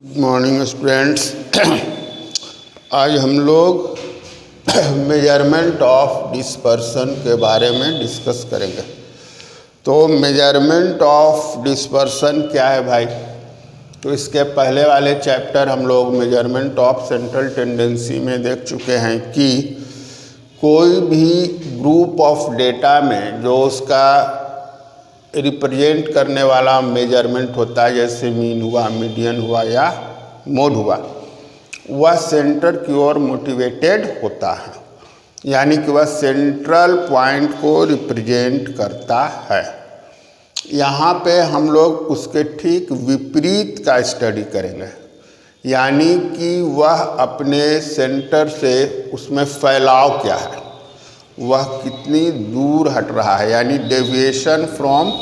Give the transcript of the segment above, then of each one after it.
Good morning students. आज हम लोग मेजरमेंट ऑफ डिस्पर्सन के बारे में डिस्कस करेंगे। तो मेजरमेंट ऑफ डिस्पर्सन क्या है भाई? तो इसके पहले वाले चैप्टर हम लोग मेजरमेंट ऑफ सेंट्रल टेंडेंसी में देख चुके हैं कि कोई भी ग्रुप ऑफ डेटा में जो उसका रिप्रेजेंट करने वाला मेजरमेंट होता है, जैसे मीन हुआ, मीडियन हुआ या मोड हुआ, वह सेंटर की ओर मोटिवेटेड होता है, यानी कि वह सेंट्रल पॉइंट को रिप्रेजेंट करता है। यहाँ पे हम लोग उसके ठीक विपरीत का स्टडी करेंगे, यानी कि वह अपने सेंटर से उसमें फैलाव क्या है, वह कितनी दूर हट रहा है, यानी डेविएशन फ्रॉम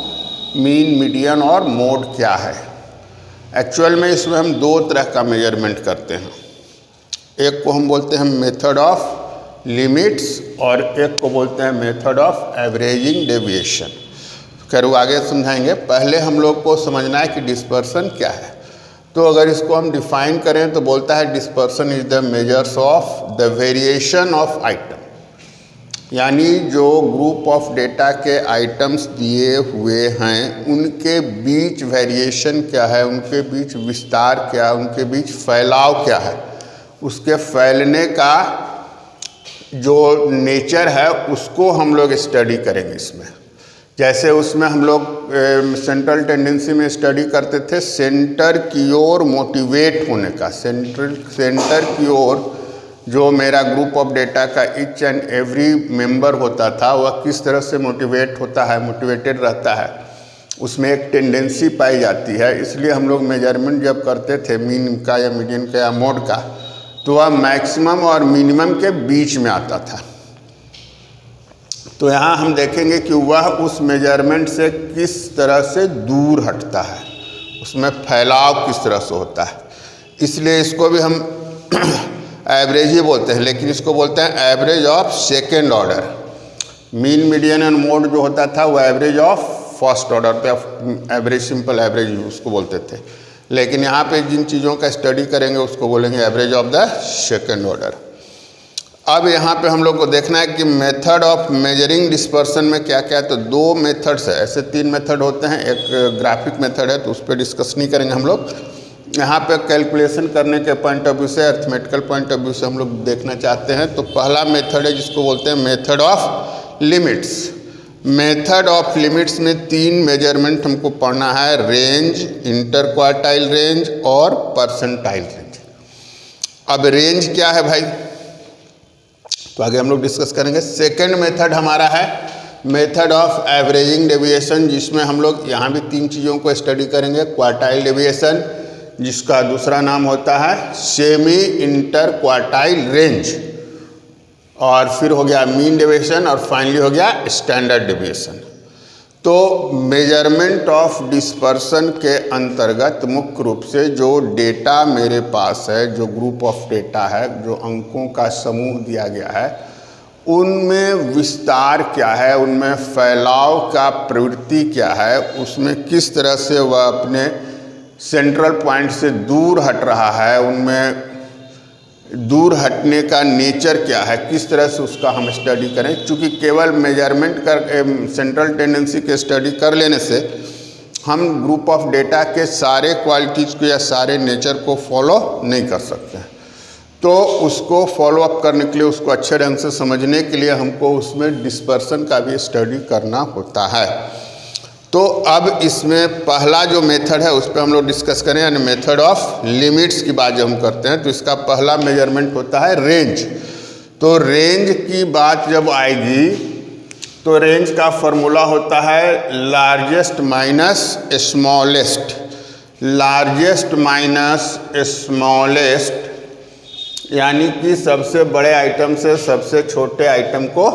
मीन, मीडियन और मोड क्या है। एक्चुअल में इसमें हम दो तरह का मेजरमेंट करते हैं। एक को हम बोलते हैं मेथड ऑफ लिमिट्स और एक को बोलते हैं मेथड ऑफ एवरेजिंग डेविएशन। खैर वो आगे समझाएंगे, पहले हम लोग को समझना है कि डिस्पर्सन क्या है। तो अगर इसको हम डिफाइन करें तो बोलता है dispersion is the measures of the variation of item, यानी जो ग्रुप ऑफ डेटा के आइटम्स दिए हुए हैं उनके बीच वेरिएशन क्या है, उनके बीच विस्तार क्या है, उनके बीच फैलाव क्या है, उसके फैलने का जो नेचर है उसको हम लोग स्टडी करेंगे इसमें। जैसे उसमें हम लोग सेंट्रल टेंडेंसी में स्टडी करते थे सेंटर की ओर मोटिवेट होने का। सेंटर की ओर जो मेरा ग्रुप ऑफ डेटा का ईच एंड एवरी मेंबर होता था वह किस तरह से मोटिवेट होता है, मोटिवेटेड रहता है, उसमें एक टेंडेंसी पाई जाती है। इसलिए हम लोग मेजरमेंट जब करते थे मीन का या मीडियन का या मोड का, तो वह मैक्सिमम और मिनिमम के बीच में आता था। तो यहाँ हम देखेंगे कि वह उस मेजरमेंट से किस तरह से दूर हटता है, उसमें फैलाव किस तरह से होता है। इसलिए इसको भी हम एवरेज ही बोलते हैं, लेकिन इसको बोलते हैं average of second order. Mean, median and mode जो होता था वो एवरेज ऑफ फर्स्ट ऑर्डर पे, एवरेज, सिंपल एवरेज उसको बोलते थे। लेकिन यहाँ पे जिन चीज़ों का स्टडी करेंगे उसको बोलेंगे average of the second order. अब यहाँ पे हम लोग को देखना है कि मेथड ऑफ मेजरिंग डिस्पर्सन में क्या क्या है। तो दो मेथड्स है, ऐसे तीन मेथड होते हैं। एक ग्राफिक मेथड है तो उस पर डिस्कस नहीं करेंगे हम लोग। यहाँ पे कैलकुलेशन करने के पॉइंट ऑफ व्यू से, अर्थमेटिकल पॉइंट ऑफ व्यू से हम लोग देखना चाहते हैं। तो पहला मेथड है जिसको बोलते हैं method of limits. Method of limits में तीन मेजरमेंट हमको पढ़ना है, रेंज, इंटर क्वार्टाइल रेंज और परसेंटाइल रेंज। अब रेंज क्या है भाई, तो आगे हम लोग डिस्कस करेंगे। सेकेंड मेथड हमारा है मेथड ऑफ एवरेजिंग डेविएशन, जिसमें हम लोग यहाँ भी तीन चीज़ों को स्टडी करेंगे। क्वार्टाइल डेविएशन, जिसका दूसरा नाम होता है सेमी इंटर क्वार्टाइल रेंज, और फिर हो गया मीन डेविएशन, और फाइनली हो गया स्टैंडर्ड डेविएशन। तो मेजरमेंट ऑफ डिस्पर्सन के अंतर्गत मुख्य रूप से जो डेटा मेरे पास है, जो ग्रुप ऑफ डेटा है, जो अंकों का समूह दिया गया है, उनमें विस्तार क्या है, उनमें फैलाव का प्रवृत्ति क्या है, उसमें किस तरह से वह अपने सेंट्रल पॉइंट से दूर हट रहा है, उनमें दूर हटने का नेचर क्या है, किस तरह से उसका हम स्टडी करें। क्योंकि केवल मेजरमेंट कर सेंट्रल टेंडेंसी के स्टडी कर लेने से हम ग्रुप ऑफ डेटा के सारे क्वालिटीज़ को या सारे नेचर को फॉलो नहीं कर सकते हैं। तो उसको फॉलो अप करने के लिए, उसको अच्छे ढंग से समझने के लिए हमको उसमें डिस्पर्सन का भी स्टडी करना होता है। तो अब इसमें पहला जो मेथड है उस पर हम लोग डिस्कस करें, यानी मेथड ऑफ लिमिट्स की बात जब हम करते हैं तो इसका पहला मेजरमेंट होता है रेंज। तो रेंज की बात जब आएगी तो रेंज का फॉर्मूला होता है largest minus smallest. Largest minus smallest, यानी कि सबसे बड़े आइटम से सबसे छोटे आइटम को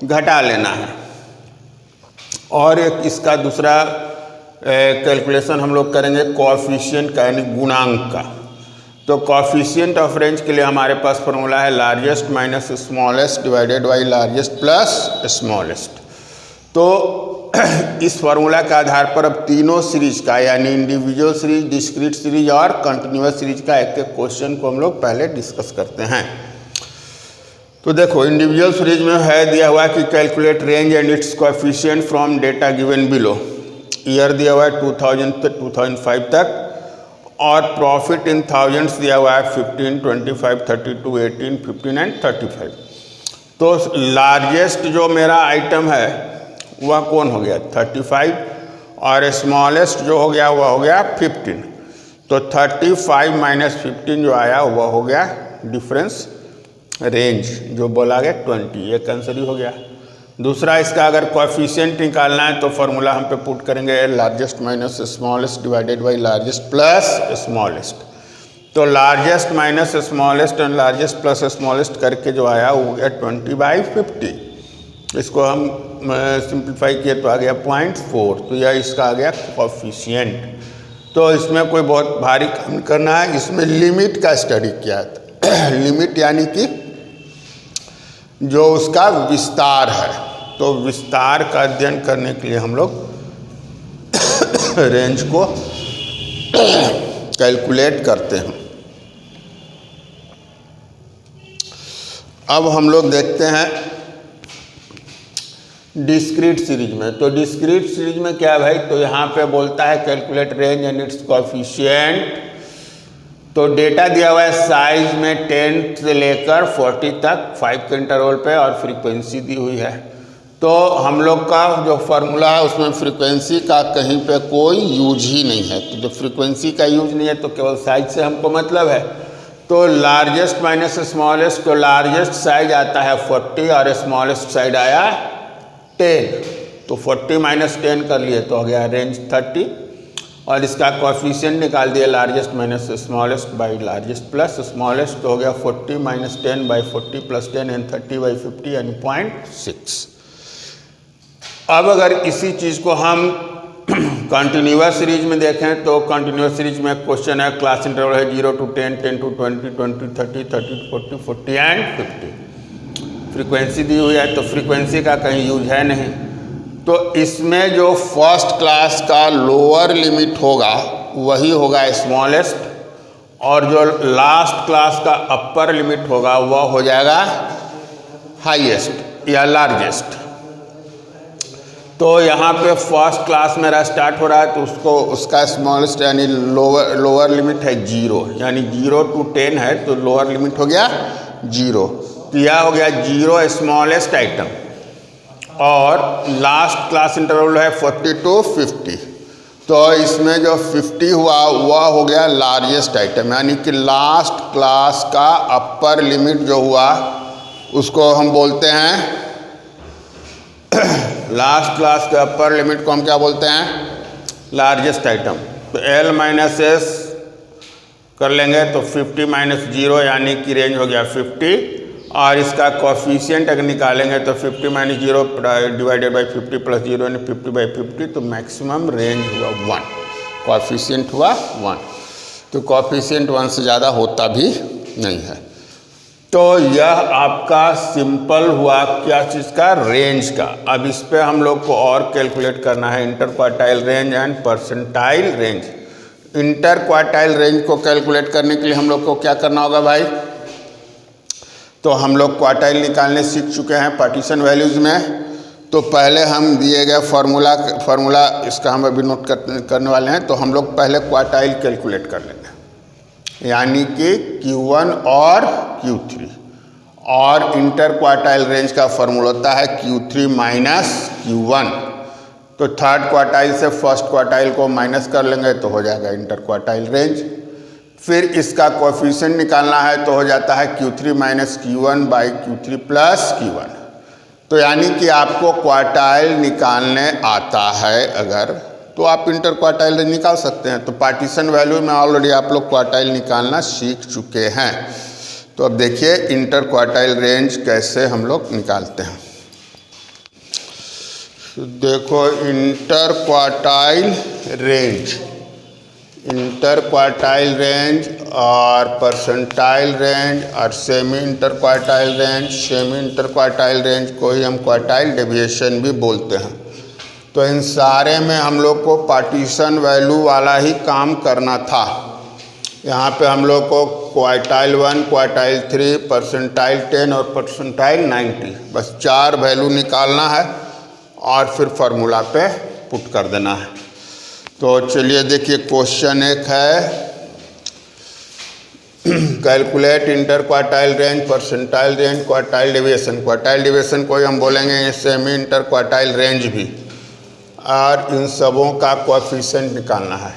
घटा लेना है। और एक इसका दूसरा कैलकुलेशन हम लोग करेंगे कोएफिशिएंट का, यानी गुणांक का। तो कोएफिशिएंट ऑफ रेंज के लिए हमारे पास फॉर्मूला है largest minus smallest divided by largest plus smallest. तो इस फॉर्मूला के आधार पर अब तीनों सीरीज का यानी इंडिविजुअल सीरीज, डिस्क्रीट सीरीज और कंटिन्यूअस सीरीज का एक एक क्वेश्चन को हम लोग पहले डिस्कस करते हैं। तो देखो इंडिविजुअल सीरीज में है दिया हुआ कि calculate range and it's coefficient from data given below. Year दिया हुआ है 2000 से 2005 तक और प्रॉफिट इन थाउजेंड्स दिया हुआ है 15, 25, 32, 18, 15 एंड 35। तो लार्जेस्ट जो मेरा आइटम है वह कौन हो गया 35 और स्मॉलेस्ट जो हो गया वह हो गया 15। तो 35 माइनस 15 जो आया वह हो गया डिफरेंस रेंज जो बोला गया 20, ये आंसर ही हो गया। दूसरा इसका अगर कोएफिशिएंट निकालना है तो फॉर्मूला हम पे पुट करेंगे largest minus smallest divided by largest plus smallest. तो largest minus smallest and largest plus smallest करके जो आया वो गया 20/50। इसको हम सिंप्लीफाई किए तो आ गया 0.4। तो यह इसका आ गया कोएफिशिएंट। तो इसमें कोई बहुत भारी काम करना है, इसमें लिमिट का स्टडी किया था। लिमिट यानी कि जो उसका विस्तार है, तो विस्तार का अध्ययन करने के लिए हम लोग रेंज को कैलकुलेट करते हैं। अब हम लोग देखते हैं डिस्क्रीट सीरीज में। तो डिस्क्रीट सीरीज में क्या है भाई, तो यहाँ पे बोलता है calculate range and it's coefficient. तो डेटा दिया हुआ है साइज में 10 से लेकर 40 तक 5 के इंटरवल पे और फ्रीक्वेंसी दी हुई है। तो हम लोग का जो फार्मूला है उसमें फ्रीक्वेंसी का कहीं पे कोई यूज ही नहीं है। तो जब फ्रीक्वेंसी का यूज नहीं है तो केवल साइज से हमको मतलब है। तो लार्जेस्ट माइनस स्मॉलेस्ट, तो लार्जेस्ट साइज आता है 40 और स्मॉलेस्ट साइज आया 10। तो 40 माइनस 10 कर लिए तो हो गया रेंज 30 और इसका कोएफिशिएंट निकाल दिया largest minus smallest by largest plus smallest. तो हो गया 40 माइनस 10 बाई 40 प्लस 10 एंड 30/50 यानी 0.6। अब अगर इसी चीज़ को हम कंटिन्यूअस सीरीज में देखें तो कंटिन्यूअस सीरीज में क्वेश्चन है क्लास इंटरवल है 0 to 10, 10 to 20, 20 to 30, 30 to 40, 40 and 50। Frequency दी हुई है तो फ्रीक्वेंसी का कहीं यूज है नहीं। तो इसमें जो फर्स्ट क्लास का लोअर लिमिट होगा वही होगा स्मॉलेस्ट और जो लास्ट क्लास का अपर लिमिट होगा वह हो जाएगा हाईएस्ट या लार्जेस्ट। तो यहाँ पे फर्स्ट क्लास मेरा स्टार्ट हो रहा है तो उसका स्मॉलेस्ट यानी लोअर लिमिट है 0, यानी 0 to 10 है तो लोअर लिमिट हो गया 0। तो यह हो गया 0 स्मॉलेस्ट आइटम और लास्ट क्लास इंटरवल है 40 to 50। तो इसमें जो 50 हुआ वह हो गया लार्जेस्ट आइटम, यानी कि लास्ट क्लास का अपर लिमिट जो हुआ उसको हम बोलते हैं लास्ट क्लास के अपर लिमिट को हम क्या बोलते हैं लार्जेस्ट आइटम। तो L माइनस एस कर लेंगे तो 50 माइनस 0 यानी कि रेंज हो गया 50 और इसका कोएफिशिएंट अगर निकालेंगे तो 50 माइनस 0 डिवाइडेड बाई 50 प्लस 0 यानी 50/50। तो मैक्सिमम रेंज हुआ 1, कोएफिशिएंट हुआ 1। तो कोएफिशिएंट 1 से ज़्यादा होता भी नहीं है। तो यह आपका सिंपल हुआ क्या चीज़ का रेंज का। अब इस पे हम लोग को और कैलकुलेट करना है inter quartile range and percentile range. Inter quartile range को कैलकुलेट करने के लिए हम लोग को क्या करना होगा भाई, तो हम लोग क्वार्टाइल निकालने सीख चुके हैं पार्टीशन वैल्यूज़ में। तो पहले हम दिए गए फार्मूला इसका हम अभी नोट करने वाले हैं। तो हम लोग पहले क्वार्टाइल कैलकुलेट कर लेंगे, यानी कि Q1 और Q3 और इंटर क्वार्टाइल रेंज का फार्मूला होता है Q3 माइनस Q1। तो थर्ड क्वार्टाइल से फर्स्ट क्वार्टाइल को माइनस कर लेंगे तो हो जाएगा इंटर क्वार्टाइल रेंज। फिर इसका कोएफिशिएंट निकालना है तो हो जाता है Q3 minus Q1 by Q3 plus Q1। तो यानी कि आपको क्वार्टाइल निकालने आता है अगर तो आप इंटर क्वार्टाइल रेंज निकाल सकते हैं। तो पार्टीशन वैल्यू में ऑलरेडी आप लोग क्वार्टाइल निकालना सीख चुके हैं। तो अब देखिए इंटर क्वार्टाइल रेंज कैसे हम लोग निकालते हैं। तो देखो इंटर क्वार्टाइल रेंज और परसेंटाइल रेंज और सेमी इंटर क्वार्टाइल रेंज को ही हम क्वार्टाइल डेविएशन भी बोलते हैं। तो इन सारे में हम लोग को पार्टीशन वैल्यू वाला ही काम करना था। यहाँ पे हम लोग को क्वार्टाइल 1, क्वार्टाइल 3, परसेंटाइल 10 और परसेंटाइल 90, बस 4 वैल्यू निकालना है और फिर फार्मूला पे पुट कर देना है। तो चलिए देखिए क्वेश्चन एक है, calculate inter quartile range, percentile range, quartile deviation. Quartile deviation को हम बोलेंगे सेमी इंटर क्वार्टाइल रेंज भी, और इन सबों का कोएफिशिएंट निकालना है।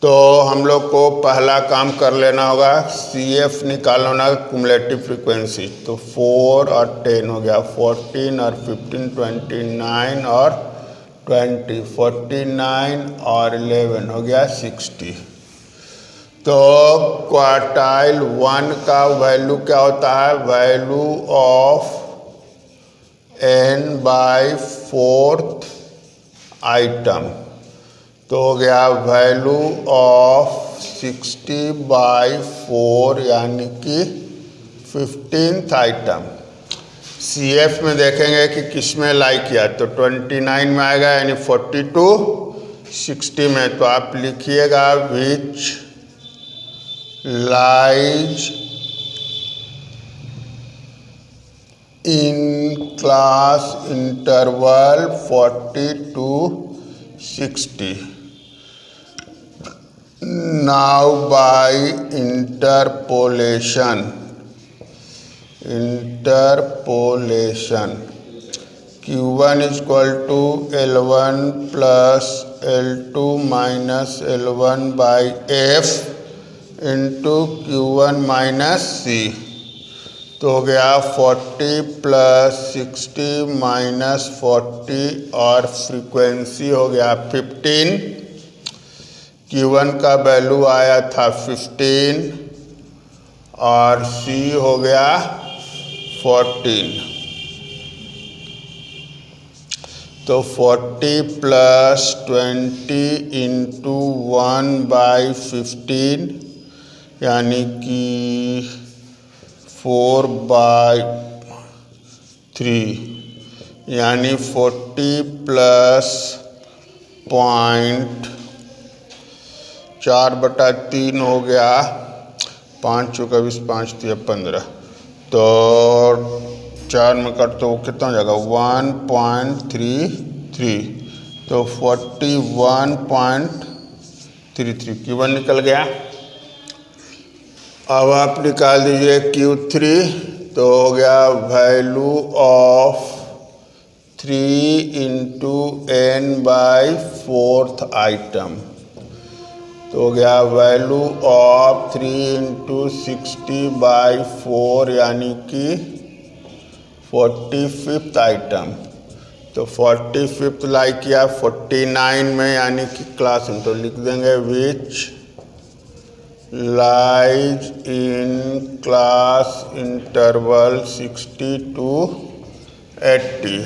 तो हम लोग को पहला काम कर लेना होगा, CF निकालना होगा, कुमुलेटिव फ्रीक्वेंसी। तो 4 और 10 हो गया, 14 और 15, 29 और 20, 49 और 11 हो गया 60। तो क्वार्टाइल 1 का वैल्यू क्या होता है, वैल्यू ऑफ n/4 आइटम। तो हो गया वैल्यू ऑफ 60/4 यानी कि 15th आइटम। CF में देखेंगे कि किस में लाई किया, तो 29 में आएगा यानी 42, 60 में। तो आप लिखिएगा विच lies in class interval 40 to 60। Now by interpolation, Q1 is equal to L1 plus L2 minus L1 by F into Q1 minus C। तो हो गया 40 plus 60 minus 40 और फ्रीक्वेंसी हो गया 15। Q1 का वैल्यू आया था 15 और C हो गया 14। तो 40 plus 20 into 1/15 यानी कि 4/3 यानी 40 plus 4/3 हो गया, 5 चौका 20, 5 3 15। तो 4 में कट तो कितना हो जाएगा 1.33। तो 41.33 Q1 निकल गया। अब आप निकाल दीजिए Q3। तो हो गया value of 3 into n/4 item. तो हो गया वैल्यू ऑफ 3 into 60/4 यानी कि 45th आइटम। तो 45th लाई किया 49 में यानी कि क्लास में। तो लिख देंगे which lies in class interval 60 to 80।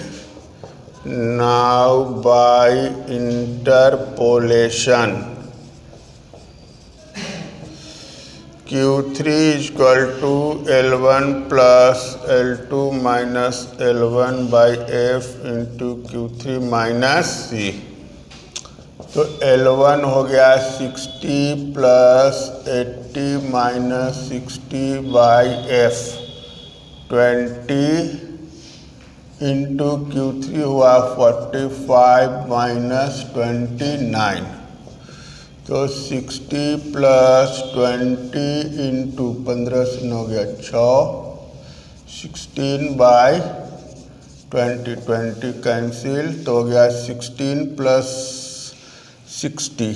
Now by interpolation Q3 is equal to L1 plus L2 minus L1 by F into Q3 minus C। तो L1 हो गया 60 plus 80 minus 60 by F 20 into Q3 हुआ 45 minus 29। तो 60 plus 20 into 15 से हो गया 6, 16/20, 20 cancel. तो हो गया 16 plus 60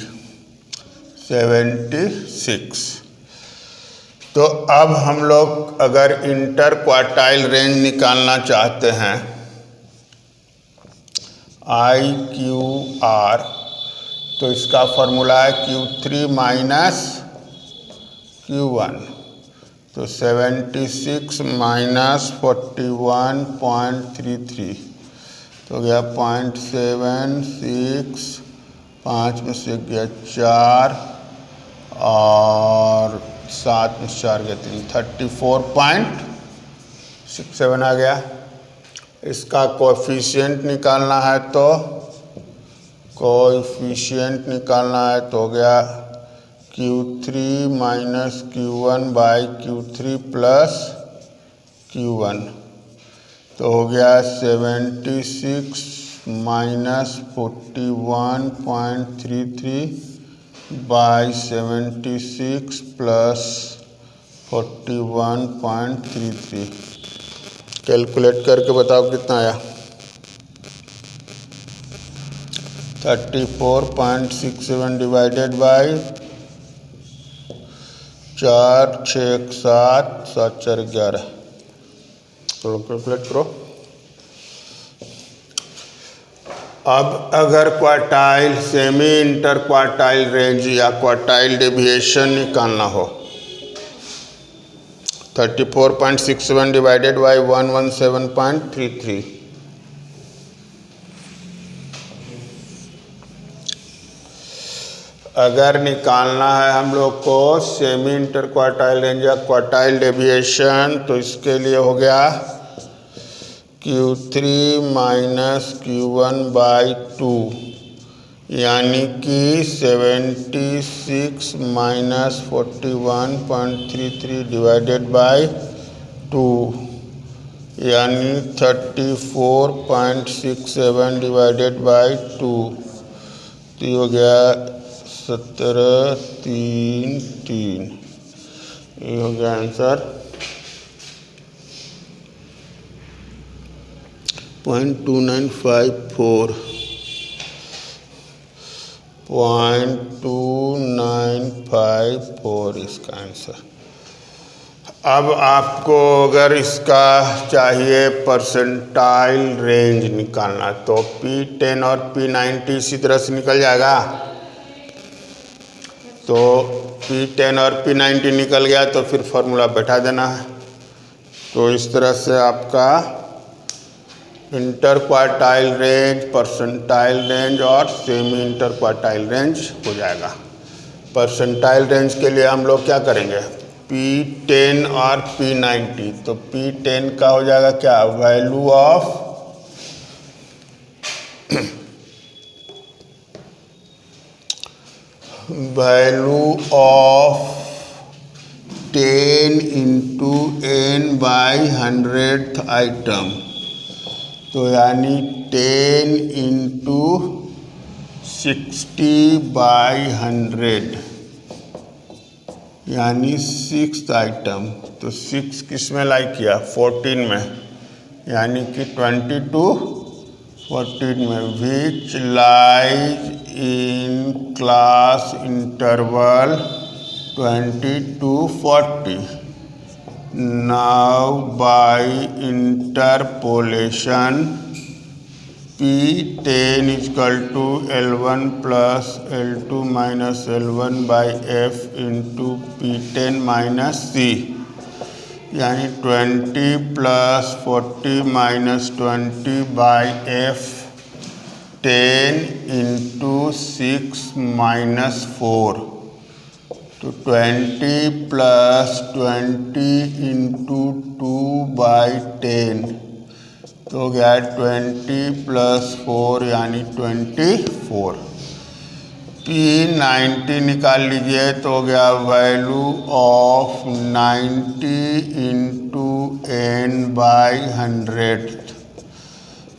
76। तो अब हम लोग अगर इंटर क्वार्टाइल रेंज निकालना चाहते हैं IQR, तो इसका फॉर्मूला है Q3 minus Q1। तो 76 minus 41.33 तो गया 0.76, 5 में से गया 4 और 7 में 4 गया 3, 34.67 आ गया। इसका कोएफिशिएंट निकालना है तो कोएफिशिएंट निकालना है तो हो गया Q3 minus Q1 by Q3 plus Q1, तो हो गया 76 माइनस 41.33 बाई 76 प्लस 41.33। कैलकुलेट करके बताओ कितना आया। 34.67 डिवाइडेड बाई 4 6 7 7 4 11। चलो कैलकुलेट करो। अब अगर quartile, semi inter quartile range या क्वार्टाइल डेविएशन निकालना हो, 34.67 डिवाइडेड बाई 117.33, अगर निकालना है हम लोग को सेमी इंटर क्वार्टाइल रेंज या क्वार्टाइल डेविएशन, तो इसके लिए हो गया Q3 माइनस Q1 बाई 2, यानी कि 76 माइनस 41.33 डिवाइडेड बाई 2, यानी 34.67 डिवाइडेड बाई 2, तो ये हो गया 17.33। ये हो गया आंसर। 0.2954 0.2954 इसका आंसर। अब आपको अगर इसका चाहिए परसेंटाइल रेंज निकालना, तो P10 और P90 इसी तरह से निकल जाएगा। तो P10 और P90 निकल गया तो फिर फॉर्मूला बैठा देना है। तो इस तरह से आपका inter quartile range, percentile range और सेमी इंटर क्वार्टाइल रेंज हो जाएगा। परसेंटाइल रेंज के लिए हम लोग क्या करेंगे, P10 और P90। तो P10 का हो जाएगा क्या, value of 10 into n by 100th item, तो यानी 10 इंटू 60 बाई 100, यानी 6th आइटम। तो 6 किस में लाई किया, 14 में, यानी कि 20 to 14 में। विच lies in class interval 20 to 40। Now by interpolation, P10 is equal to L1 plus L2 minus L1 by F into P10 minus C, यानी 20 plus 40 minus 20 by F, 10 into 6 minus 4, तो 20 plus 20 into 2 by 10, तो हो गया 20 plus 4 यानी 24। P90 निकाल लीजिए तो हो गया value of 90 into n by 100,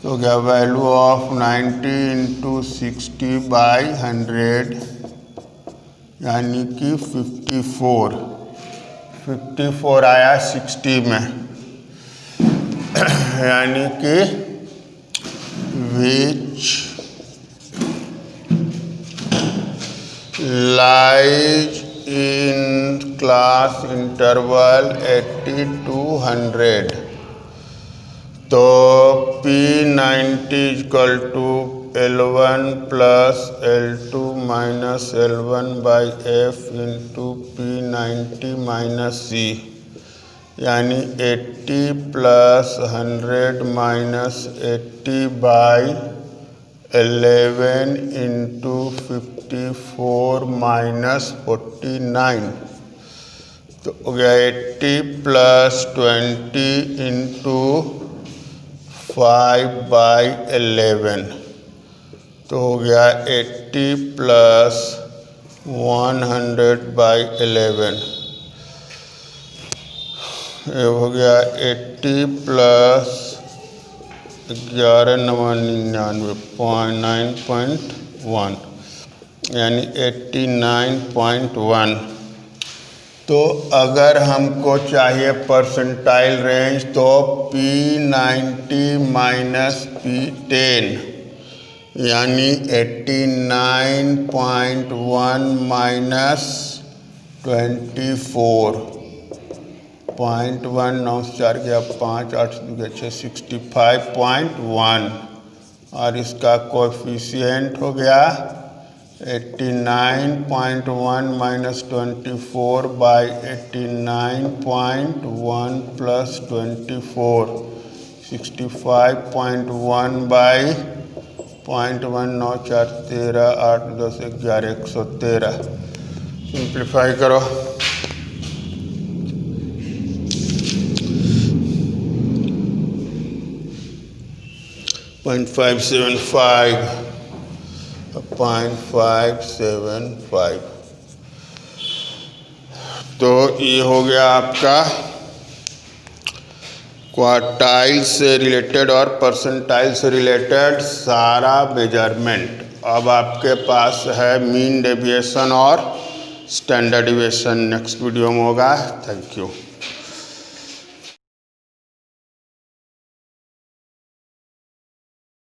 तो हो गया वैल्यू ऑफ 90 इंटू 60 बाई 100, यानी कि 54 आया 60 में, यानी कि which lies in class interval 80 to 100। तो P90 equal to L1 plus L2 minus L1 by F into P90 minus C, यानी 80 plus 100 minus 80 by 11 into 54 minus 49, तो हो गया 80 प्लस 20 इंटू 5 बाई 11, तो हो गया 80 प्लस 100/11, ये हो गया 80 प्लस 11 9 9.1 यानी 89.1। तो अगर हमको चाहिए परसेंटाइल रेंज तो P90 माइनस P10 यानी 89.1 माइनस 24.1, 9 से 4 गया 5, 8 से 2 गया 6, 65.1 और इसका कोएफिशिएंट हो गया 89.1 माइनस 24/89.1 प्लस 24, 65.1 बाई 0.1, 9 4 13, 8 10 11, 113। सिंप्लीफाई करो। 0.575 तो ये हो गया आपका क्वार्टाइल से रिलेटेड और परसेंटाइल से रिलेटेड सारा मेजरमेंट। अब आपके पास है मीन डेविएशन और स्टैंडर्ड डेविएशन। नेक्स्ट वीडियो में होगा। Thank you.